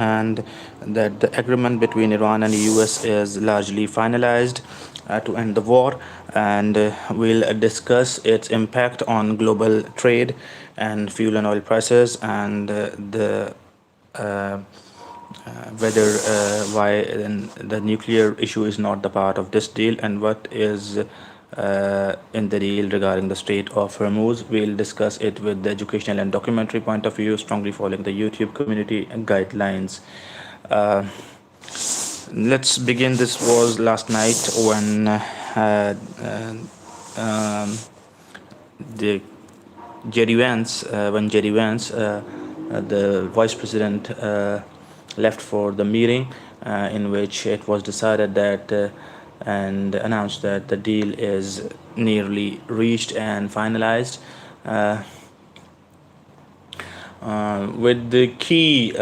and that the agreement between Iran and the US is largely finalized to end the war, and we'll discuss its impact on global trade and fuel and oil prices, and the whether why the nuclear issue is not the part of this deal, and what is in the deal regarding the Strait of Hormuz. We'll discuss it with the educational and documentary point of view, strongly following the YouTube community guidelines. Uh, let's begin. This was last night when the Jerry Vance, the vice president, left for the meeting, in which it was decided that and announced that the deal is nearly reached and finalized. Uh, with the key,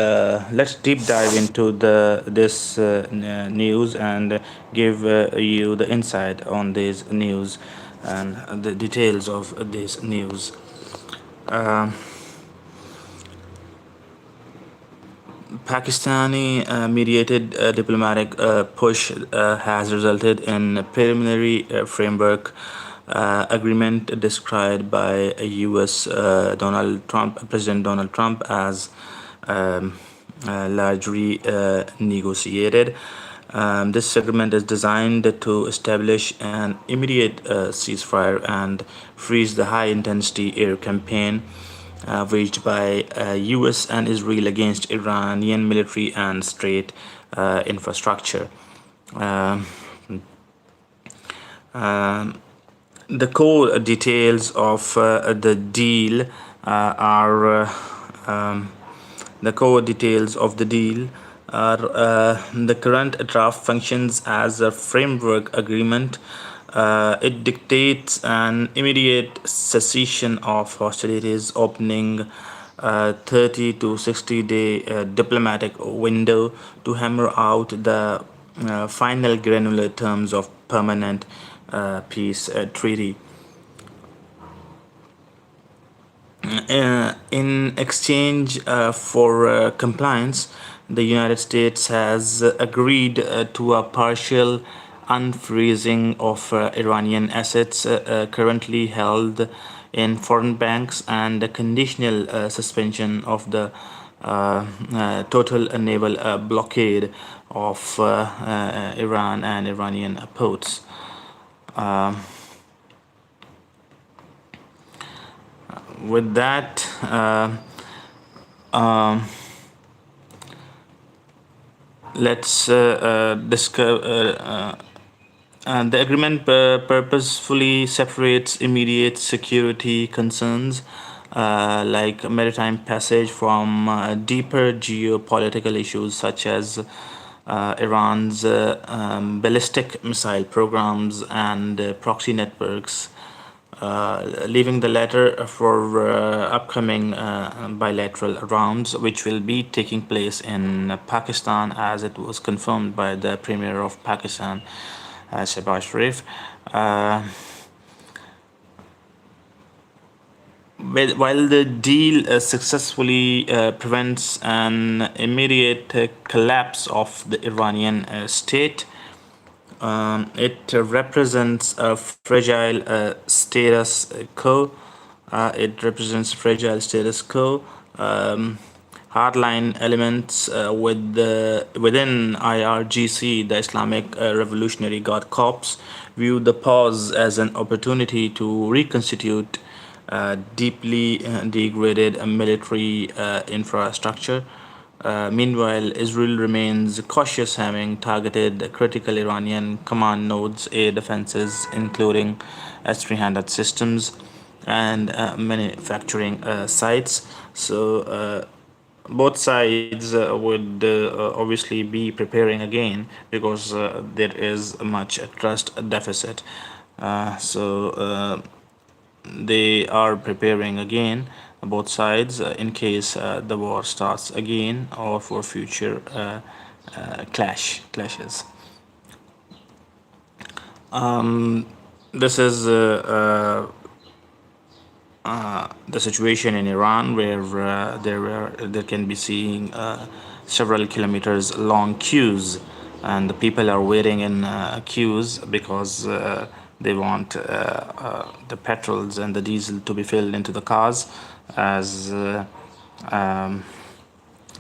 let's deep dive into the this news and give you the insight on this news and the details of this news. Um Pakistani mediated diplomatic push has resulted in a preliminary framework agreement described by US President Donald Trump as largely negotiated. This agreement is designed to establish an immediate ceasefire and freeze the high intensity air campaign waged by US and Israel against Iranian military and state infrastructure. Um, um, the core details of the deal are the core details of the deal are the current draft functions as a framework agreement. It dictates an immediate cessation of hostilities, opening 30 to 60-day diplomatic window to hammer out the final granular terms of permanent peace treaty. In exchange for compliance, the United States has agreed to a partial unfreezing of Iranian assets currently held in foreign banks, and a conditional suspension of the total naval blockade of Iran and Iranian ports. Um with that, um, let's discuss. The agreement purposefully separates immediate security concerns like maritime passage from deeper geopolitical issues such as Iran's ballistic missile programs and proxy networks, leaving the latter for upcoming bilateral rounds, which will be taking place in Pakistan, as it was confirmed by the Premier of Pakistan, Shehbaz Sharif. Uh, while the deal successfully prevents an immediate collapse of the Iranian state, it represents a fragile status quo. Um, Hardline elements within IRGC, the Islamic Revolutionary Guard Corps, view the pause as an opportunity to reconstitute deeply degraded military infrastructure. Meanwhile, Israel remains cautious, having targeted critical Iranian command nodes, air defenses, including S-300 systems, and manufacturing sites. So, both sides would obviously be preparing again, because there is much trust deficit. They are preparing again, both sides, in case the war starts again, or for future clashes. This is the situation in Iran, where there can be seeing several kilometers long queues, and the people are waiting in queues because they want the petrols and the diesel to be filled into the cars, as um,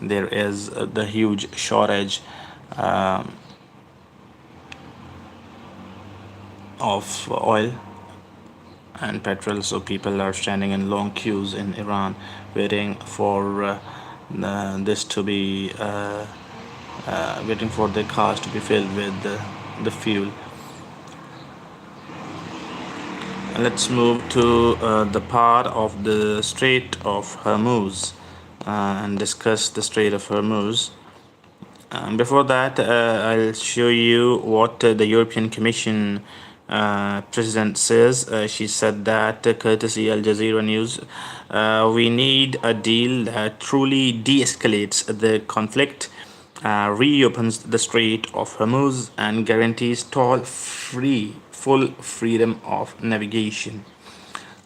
there is the huge shortage um, of oil and petrol. So people are standing in long queues in Iran waiting for this to be waiting for their cars to be filled with the fuel. Let's move to the part of the Strait of Hormuz and discuss the Strait of Hormuz. Before that, I'll show you what the European Commission President says. She said that, courtesy Al Jazeera News, we need a deal that truly de escalates the conflict, reopens the Strait of Hormuz, and guarantees full freedom of navigation.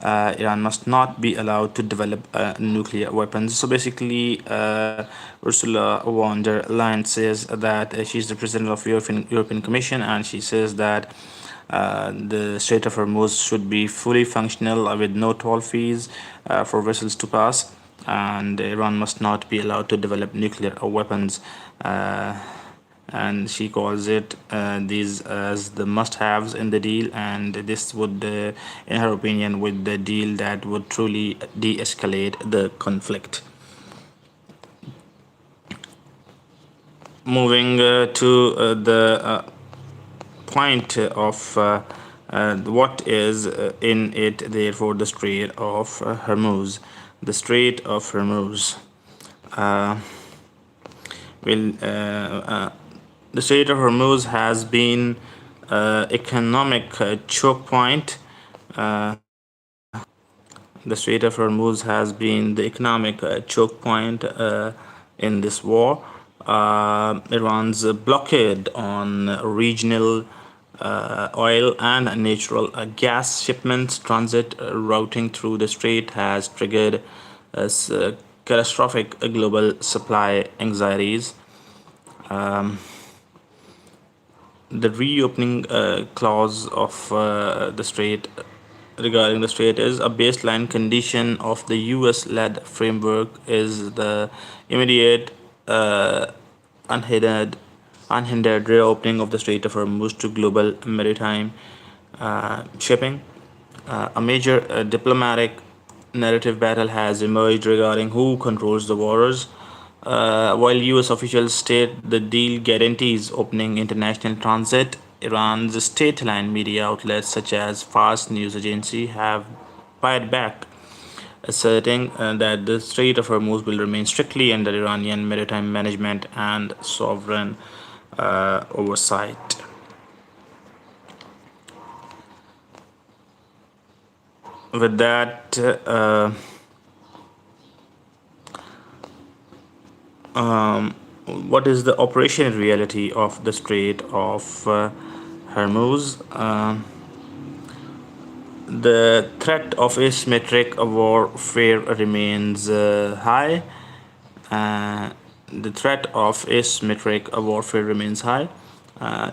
Iran must not be allowed to develop nuclear weapons. So basically, Ursula von der Leyen says that she's the president of European Commission, and she says that the Strait of Hormuz should be fully functional with no toll fees for vessels to pass, and Iran must not be allowed to develop nuclear weapons. And she calls it these as the must-haves in the deal, and this would, in her opinion, with the deal that would truly de-escalate the conflict. Moving to the point of what is in it, therefore, the Strait of Hormuz. The Strait of Hormuz the Strait of Hormuz has been economic choke point. The Strait of Hormuz has been the economic choke point in this war. Iran's blockade on regional oil and natural gas shipments transit routing through the strait has triggered catastrophic global supply anxieties. The reopening clause of the strait regarding the strait is a baseline condition of the US-led framework is the immediate unhindered reopening of the Strait of Hormuz to global maritime shipping. A major diplomatic narrative battle has emerged regarding who controls the waters. While US officials state the deal guarantees opening international transit, Iran's state-aligned media outlets such as Fars News Agency have fired back, asserting that the Strait of Hormuz will remain strictly under Iranian maritime management and sovereign oversight. With that, what is the operational reality of the Strait of Hormuz? The threat of asymmetric warfare remains high. The threat of asymmetric warfare remains high.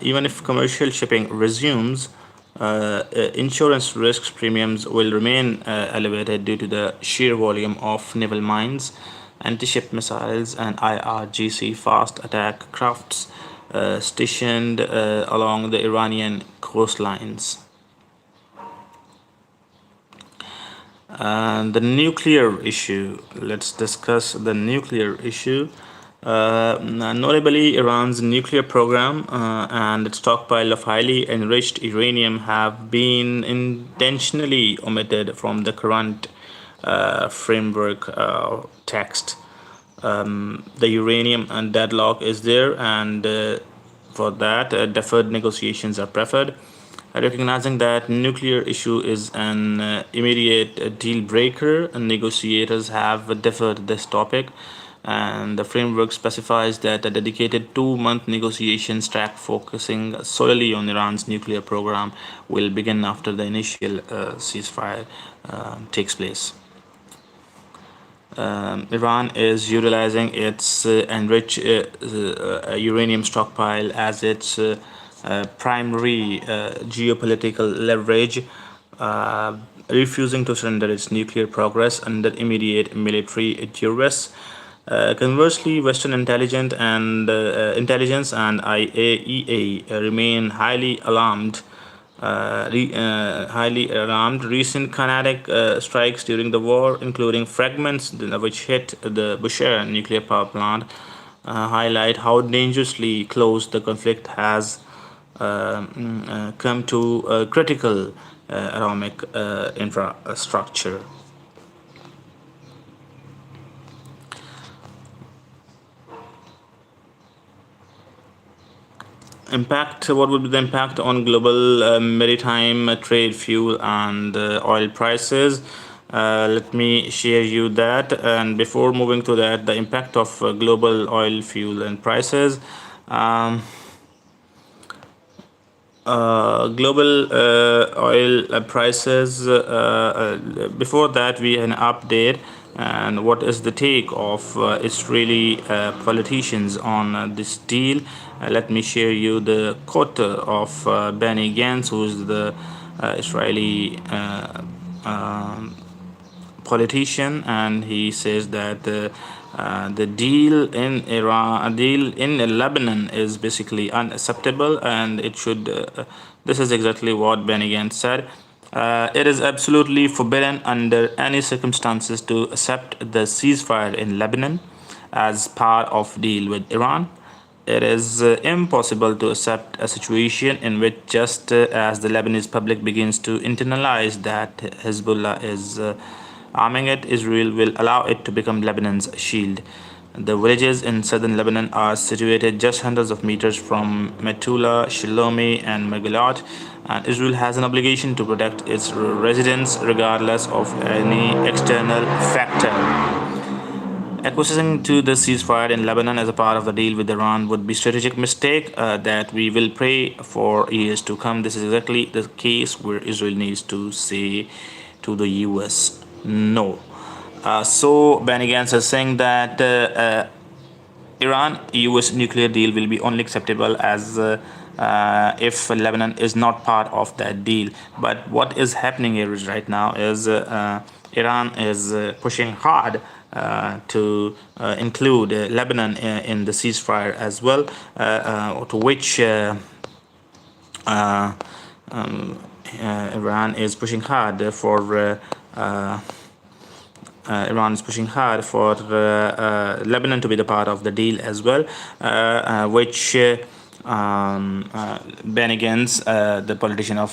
Even if commercial shipping resumes, insurance risks premiums will remain elevated due to the sheer volume of naval mines, anti-ship missiles, and IRGC fast attack crafts stationed along the Iranian coastlines. The nuclear issue. Let's discuss the nuclear issue. Notably, Iran's nuclear program and its stockpile of highly enriched uranium have been intentionally omitted from the current framework text. The uranium and deadlock is there, and for that, deferred negotiations are preferred. Recognizing that nuclear issue is an immediate deal breaker, negotiators have deferred this topic, and the framework specifies that a dedicated 2-month negotiations track focusing solely on Iran's nuclear program will begin after the initial ceasefire takes place. Iran is utilizing its enriched uranium stockpile as its primary geopolitical leverage, uh, refusing to surrender its nuclear progress under immediate military duress. Conversely, Western intelligence and IAEA remain highly alarmed. Recent kinetic strikes during the war, including fragments which hit the Bushehr nuclear power plant, highlight how dangerously close the conflict has come to critical atomic infrastructure. Impact. What would be the impact on global maritime trade, fuel, and oil prices? Let me share you that. And before moving to that, the impact of global oil, fuel, and prices. Um, Global oil prices. Before that, we had an update. And what is the take of Israeli politicians on this deal? Let me share you the quote of Benny Gantz, who is the Israeli politician, and he says that the deal in Iran, a deal in Lebanon, is basically unacceptable, and it should. This is exactly what Benny Gantz said. It is absolutely forbidden under any circumstances to accept the ceasefire in Lebanon as part of deal with Iran. It is impossible to accept a situation in which, just as the Lebanese public begins to internalize that Hezbollah is arming it, Israel will allow it to become Lebanon's shield. The villages in southern Lebanon are situated just hundreds of meters from Metula, Shalomi, and Megilat, and Israel has an obligation to protect its residents regardless of any external factor. Acquiescing to the ceasefire in Lebanon as a part of the deal with Iran would be a strategic mistake that we will pray for years to come. This is exactly the case where Israel needs to say to the US no. So Benny Gantz is saying that Iran US nuclear deal will be only acceptable as if Lebanon is not part of that deal. But what is happening here is right now is Iran is pushing hard to include Lebanon in the ceasefire as well, to which uh, Iran is pushing hard for. Iran is pushing hard for Lebanon to be the part of the deal as well, which Ben Gantz, the politician of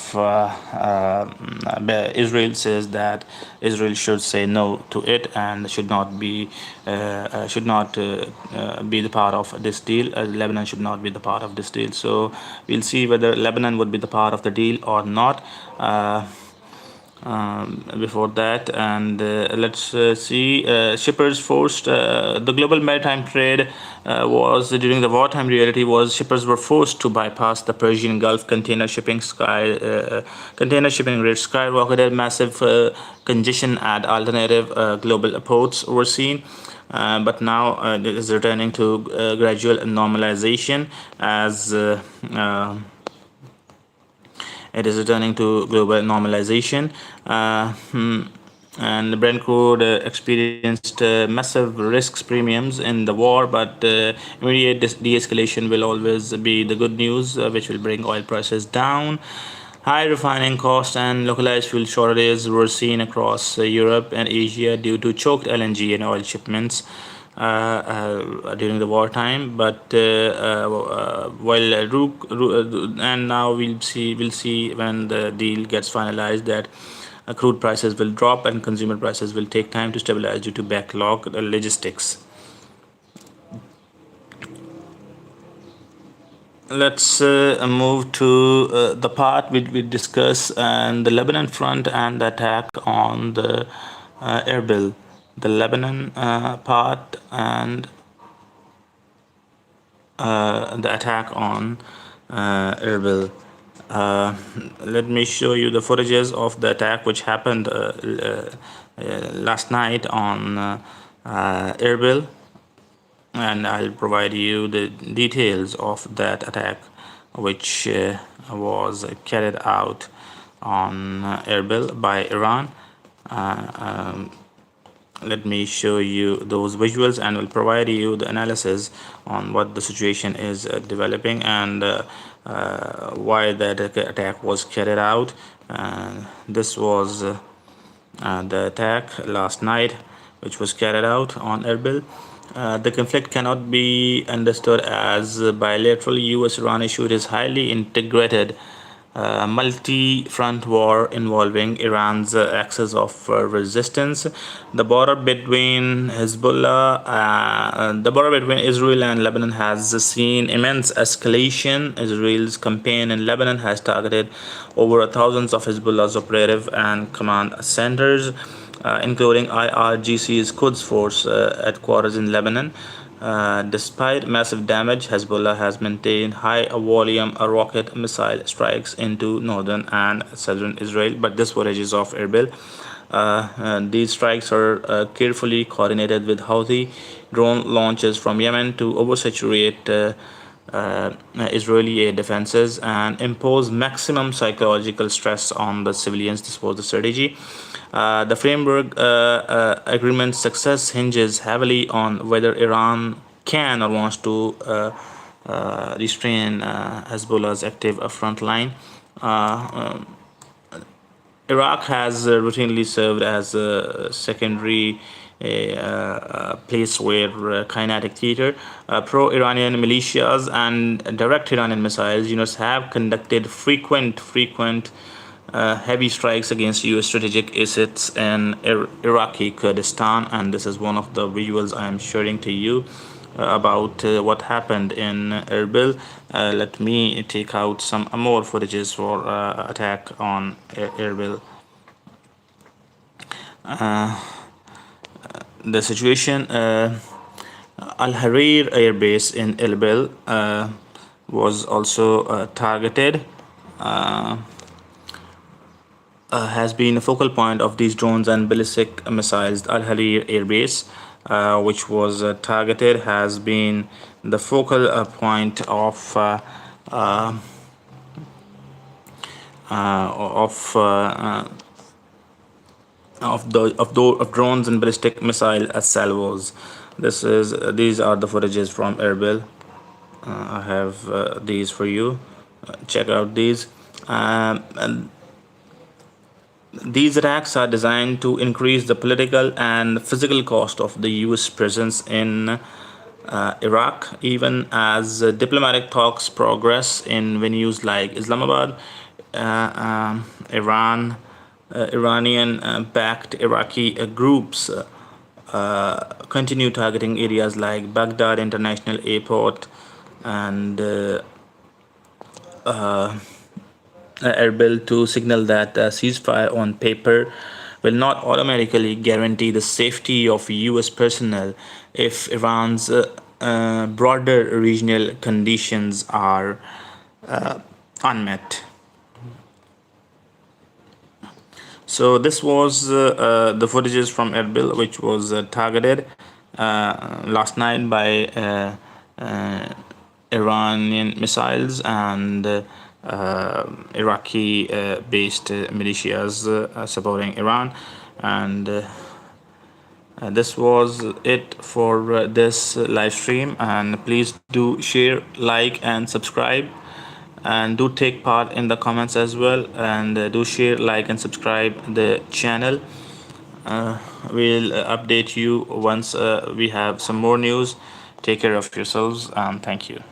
Israel, says that Israel should say no to it and should not be the part of this deal. Lebanon should not be the part of this deal. So we'll see whether Lebanon would be the part of the deal or not. Before that, and let's see, shippers forced the global maritime trade was during the wartime reality was shippers were forced to bypass the Persian Gulf. Container shipping rates skyrocketed. Massive congestion at alternative global ports were seen. But now it is returning to gradual normalization as it is returning to global normalization. And Brent crude experienced massive risks premiums in the war, but immediate de-escalation will always be the good news, which will bring oil prices down. High refining costs and localized fuel shortages were seen across Europe and Asia due to choked LNG and oil shipments during the wartime. But while and now we'll see when the deal gets finalized that crude prices will drop and consumer prices will take time to stabilize due to backlog logistics. Let's move to the part which we discuss and the Lebanon front and the attack on the Erbil. The Lebanon part and the attack on Erbil. Let me show you the footages of the attack which happened last night on Erbil, and I'll provide you the details of that attack, which was carried out on Erbil by Iran. Uh, um, Let me show you those visuals and will provide you the analysis on what the situation is developing and why that attack was carried out. This was the attack last night, which was carried out on Erbil. The conflict cannot be understood as a bilateral US-Iran issue. It is highly integrated multi-front war involving Iran's axis of resistance. The border between the border between Israel and Lebanon has seen immense escalation. Israel's campaign in Lebanon has targeted over thousands of Hezbollah's operative and command centers, including IRGC's Quds Force headquarters in Lebanon. Despite massive damage, Hezbollah has maintained high-volume rocket missile strikes into northern and southern Israel. But this footage is of Erbil. These strikes are carefully coordinated with Houthi drone launches from Yemen to oversaturate Israeli air defenses and impose maximum psychological stress on the civilians. This was the strategy. The framework agreement's success hinges heavily on whether Iran can or wants to restrain Hezbollah's active front line. Iraq has routinely served as a secondary place where kinetic theater, pro-Iranian militias, and direct Iranian missiles units have conducted frequent heavy strikes against U.S. strategic assets in Iraqi Kurdistan, and this is one of the visuals I am sharing to you about what happened in Erbil. Let me take out some more footages for attack on Erbil. The situation, Al-Harir Air Base in Erbil was also targeted. Has been a focal point of these drones and ballistic missiles. Al-Harir Air Base, which was targeted, has been the focal point of drones and ballistic missile salvos. These are the footages from Erbil. I have these for you. Check out these. And these attacks are designed to increase the political and physical cost of the US presence in Iraq, even as diplomatic talks progress in venues like Islamabad. Iranian-backed Iraqi groups continue targeting areas like Baghdad International Airport and Erbil to signal that a ceasefire on paper will not automatically guarantee the safety of US personnel if Iran's broader regional conditions are unmet. So this was the footages from Erbil, which was targeted last night by Iranian missiles and Iraqi-based militias supporting Iran. And this was it for this live stream. And please do share, like, and subscribe. And do take part in the comments as well. And do share, like, and subscribe the channel. We'll update you once we have some more news. Take care of yourselves, and thank you.